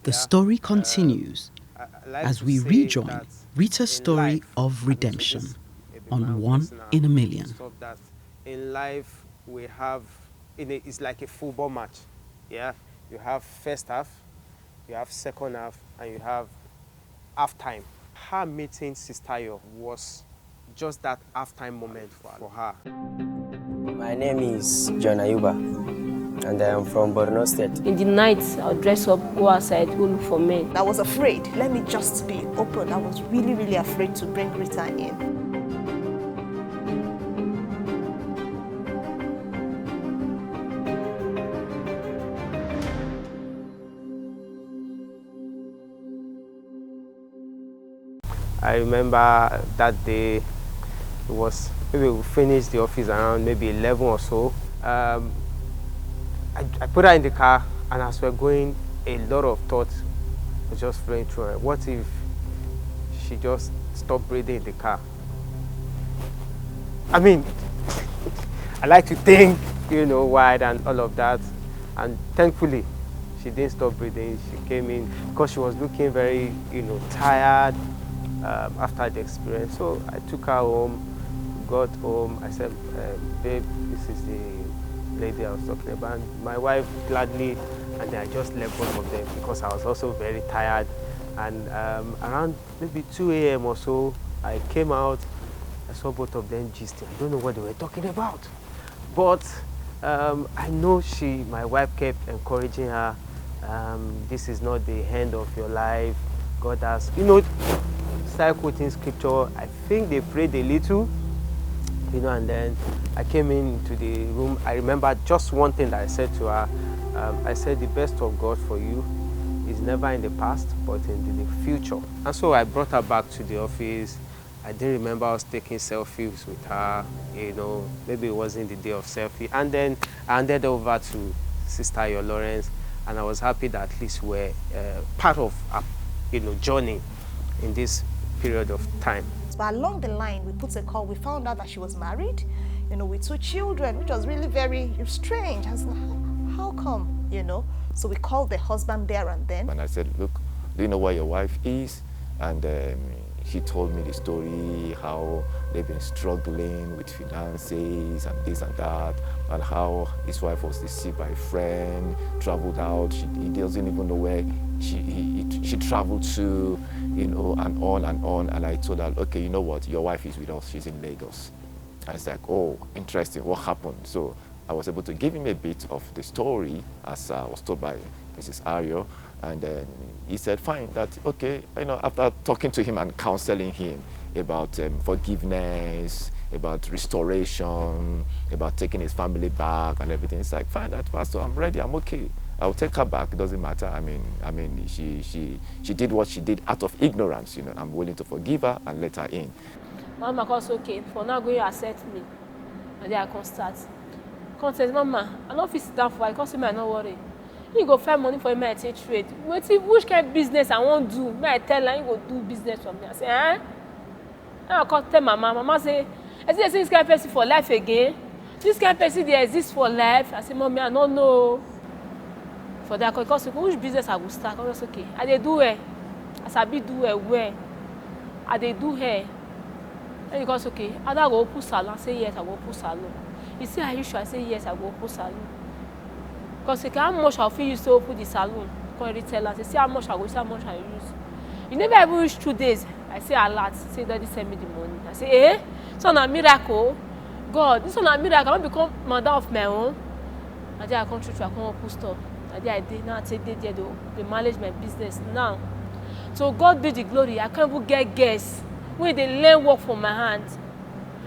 The story continues like as to we say rejoin that Rita's in story life, of I mean, so redemption this may be my on own One personal in a Million. stuff that in life we have, it's like a football match. Yeah, you have first half, you have second half, and you have half time. Her meeting Sister Yo was just that half-time moment for her. My name is John Ayuba, and I am from Borno State. In the night, I'll dress up, go outside, go look for men. I was afraid. Let me just be open. I was really, really afraid to bring Rita in. I remember that day, it was, maybe we finished the office around maybe 11 or so. I put her in the car, and as we're going, a lot of thoughts were just flowing through her. What if she just stopped breathing in the car? I mean, I like to think, wide and all of that. And thankfully, she didn't stop breathing. She came in because she was looking very, tired after the experience. So I took her home, got home. I said, babe, this is the lady I was talking about. And my wife gladly, and then I just left both of them because I was also very tired. And around maybe 2 a.m. or so, I came out. I saw both of them gisting. I don't know what they were talking about. But I know my wife kept encouraging her. This is not the end of your life. God has, started quoting scripture. I think they prayed a little, and then I came into the room. I remember just one thing that I said to her. I said, the best of God for you is never in the past, but in the future. And so I brought her back to the office. I didn't remember us taking selfies with her, maybe it wasn't the day of selfie. And then I handed over to Sister Yo Lawrence, and I was happy that at least we're part of our, journey in this period of time. But along the line, we put a call. We found out that she was married, with 2 children, which was really very strange. I was like, how come, So we called the husband there and then. And I said, look, do you know where your wife is? And he told me the story, how they've been struggling with finances and this and that, and how his wife was deceived by a friend, traveled out. He doesn't even know where she traveled to, and on and on. And I told her, okay, you know what, your wife is with us, she's in Lagos. And it's like, oh, interesting, what happened? So I was able to give him a bit of the story as was told by Mrs. Ario. And then he said, fine, that, okay, after talking to him and counseling him about forgiveness, about restoration, about taking his family back and everything, it's like, fine, that pastor, I'm ready, I'm okay. I'll take her back, it doesn't matter. I mean, she did what she did out of ignorance, I'm willing to forgive her and let her in. Mama calls, okay, for now, go you accept me. And then I can start. Come says, Mama, I don't feel sit down for I can't say, man, no worry. You go find money for me, I take trade. Which kind of business I won't do? May I tell her, you go do business for me. I say, eh? I can't tell Mama. Mama say, I say, this kind of person for life again. This kind of person, they exist for life. I say, Mommy, I don't know. For that, because which business I will start? I was okay. I they do it. As I be do it where? I they do hair. And because okay, I go open salon. I say yes, I go open salon. He say, are you sure? I say yes, I go open salon. Because how much I feel use to open the salon? Can retailer? I say how much I go, how much I use. You never even reach 2 days. I say a lot. Say Daddy send me the money. I say, eh? So na miracle. God, this one a miracle. I want to become mother of my own. And then I come through, I come open store. And then I did now take there they manage my business now. So God be the glory. I can't even get guests when they learn work from my hand.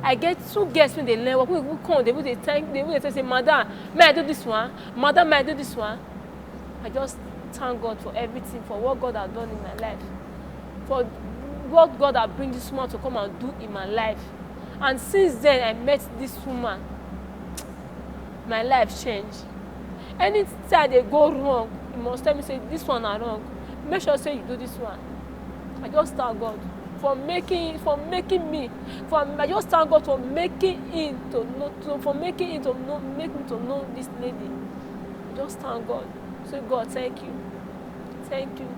I get 2 guests when they learn work. We come, they will say, Madam, may I do this one? Madam, may I do this one? I just thank God for everything, for what God has done in my life. For what God has bring this woman to come and do in my life. And since then I met this woman, my life changed. Anytime they go wrong, you must tell me, say, this one is wrong. Make sure say you do this one. I just thank God for making me. I just thank God for making him to know, make me to know this lady. I just thank God. Say, God, thank you. Thank you.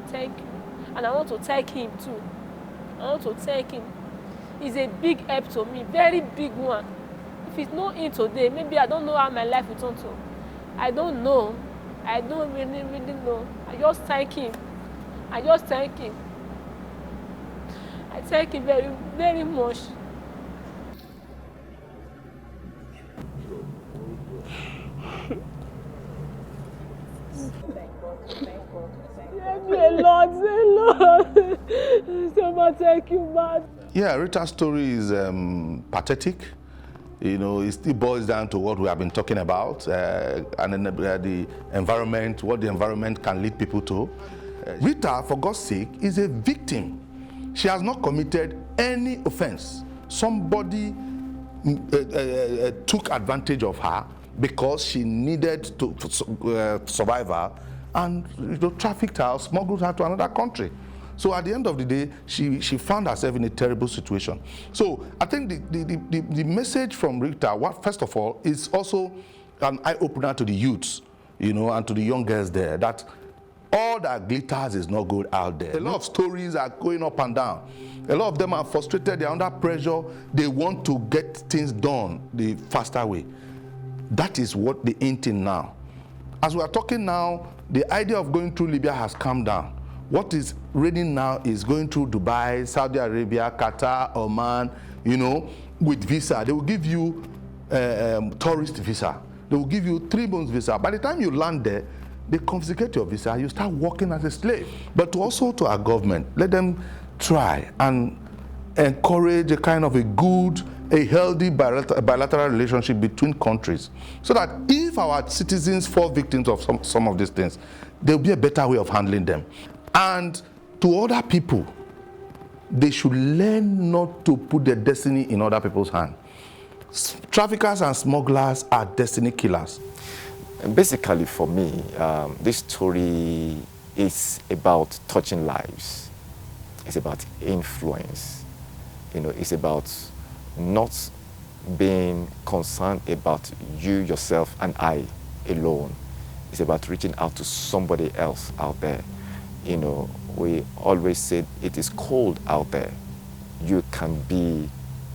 Thank you. And I want to thank him too. I want to thank him. He's a big help to me, very big one. If it's not in today, maybe I don't know how my life will turn to. I don't know. I don't really know. I just thank him. I just thank him. I thank him very, very much. A lot. So much thank you, man. Yeah, Rita's story is pathetic. You know, it still boils down to what we have been talking about, and then the environment, what the environment can lead people to. Rita, for God's sake, is a victim. She has not committed any offense. Somebody took advantage of her because she needed to survive her, and trafficked her, smuggled her to another country. So at the end of the day, she found herself in a terrible situation. So I think the message from Rita, first of all, is also an eye-opener to the youths, and to the young girls there, that all that glitters is not good out there. A lot of stories are going up and down. A lot of them are frustrated, they're under pressure, they want to get things done the faster way. That is what the in thing now. As we are talking now, the idea of going through Libya has come down. What is reigning now is going through Dubai, Saudi Arabia, Qatar, Oman, with visa. They will give you tourist visa. They will give you 3 months visa. By the time you land there, they confiscate your visa, you start working as a slave. But also to our government, let them try and encourage a kind of a healthy bilateral relationship between countries, so that if our citizens fall victims of some of these things, there will be a better way of handling them. And to other people, they should learn not to put their destiny in other people's hands. Traffickers and smugglers are destiny killers. And basically, for me, this story is about touching lives. It's about influence. It's about not being concerned about you, yourself, and I alone. It's about reaching out to somebody else out there. We always said it is cold out there. You can be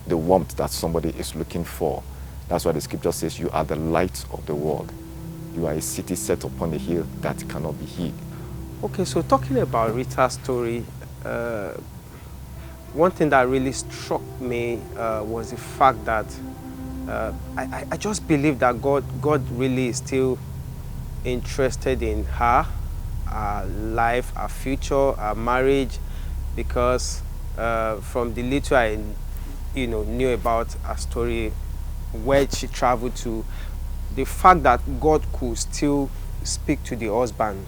the warmth that somebody is looking for. That's why the scripture says you are the light of the world. You are a city set upon a hill that cannot be hid. Okay, so talking about Rita's story, one thing that really struck me was the fact that I just believe that God really is still interested in her life, her future, her marriage, because from the little I knew about her story, where she traveled to, the fact that God could still speak to the husband,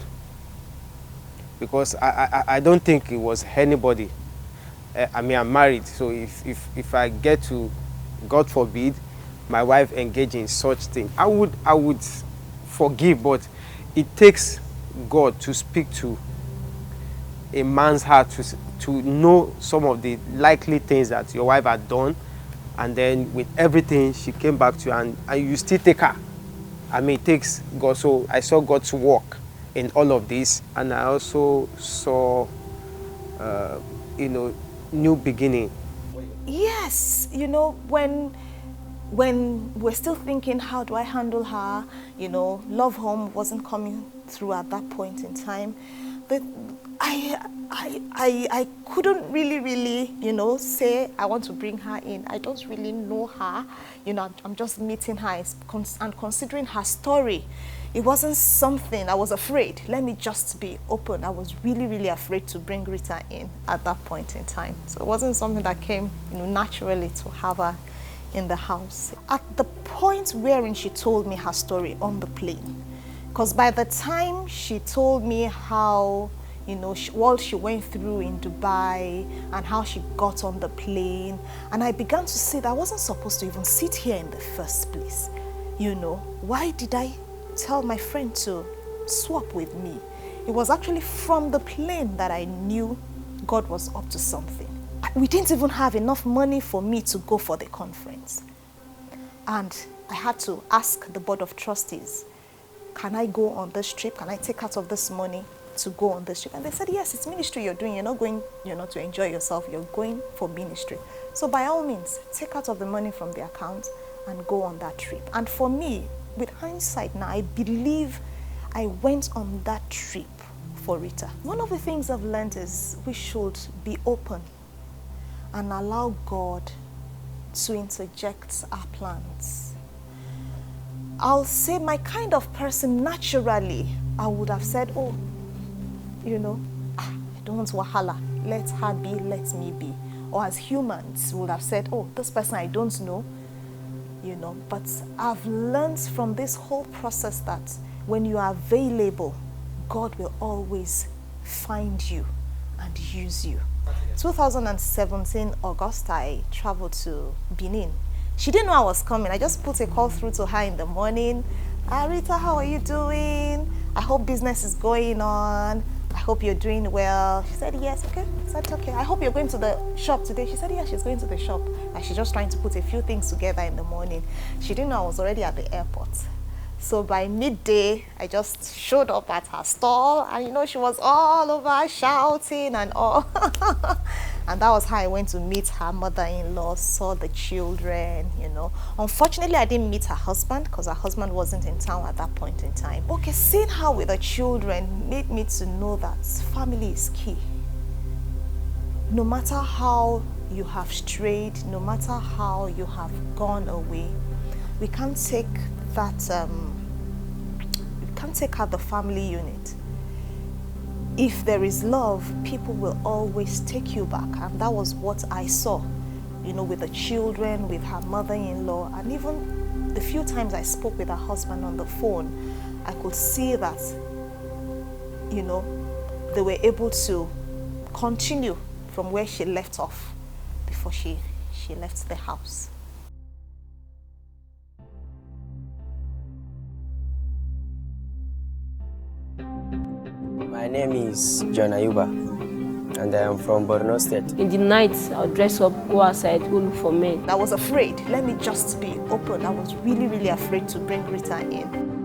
because I don't think it was anybody. I mean, I'm married, so if I get to, God forbid, my wife engage in such thing, I would forgive, but it takes God to speak to a man's heart to know some of the likely things that your wife had done, and then with everything she came back to you, and you still take her. I mean, it takes God. So I saw God's work in all of this, and I also saw new beginning. Yes, when we're still thinking, how do I handle her? Love home wasn't coming through at that point in time. But I couldn't really, say I want to bring her in. I don't really know her. I'm just meeting her and considering her story. It wasn't something I was afraid. Let me just be open. I was really afraid to bring Rita in at that point in time. So it wasn't something that came, naturally to have her in the house. At the point wherein she told me her story on the plane, because by the time she told me how, what she went through in Dubai and how she got on the plane, and I began to see that I wasn't supposed to even sit here in the first place. Why did I tell my friend to swap with me? It was actually from the plane that I knew God was up to something. We didn't even have enough money for me to go for the conference. And I had to ask the board of trustees, can I go on this trip? Can I take out of this money to go on this trip? And they said, yes, it's ministry you're doing. You're not going, to enjoy yourself. You're going for ministry. So by all means, take out of the money from the account and go on that trip. And for me, with hindsight now, I believe I went on that trip for Rita. One of the things I've learned is we should be open and allow God to interject our plans. I'll say my kind of person, naturally, I would have said, oh, I don't want wahala. Let her be, let me be. Or as humans, we would have said, oh, this person I don't know, But I've learned from this whole process that when you are available, God will always find you and use you. 2017 August, I traveled to Benin. She didn't know I was coming. I just put a call through to her in the morning. Rita, how are you doing? I hope business is going on. I hope you're doing well. She said, yes, okay. I said, okay. I hope you're going to the shop today. She said, yes, she's going to the shop. And she's just trying to put a few things together in the morning. She didn't know I was already at the airport. So by midday, I just showed up at her stall, and she was all over shouting and all. And that was how I went to meet her mother-in-law, saw the children, Unfortunately, I didn't meet her husband because her husband wasn't in town at that point in time. Okay, seeing her with the children made me to know that family is key. No matter how you have strayed, no matter how you have gone away, we can't take that, you can't take out the family unit. If there is love, people will always take you back. And that was what I saw, with the children, with her mother-in-law, and even the few times I spoke with her husband on the phone, I could see that, they were able to continue from where she left off before she left the house. My name is John Ayuba, and I am from Borno State. In the night, I'll dress up, go outside, go look for men. I was afraid. Let me just be open. I was really, really afraid to bring Rita in.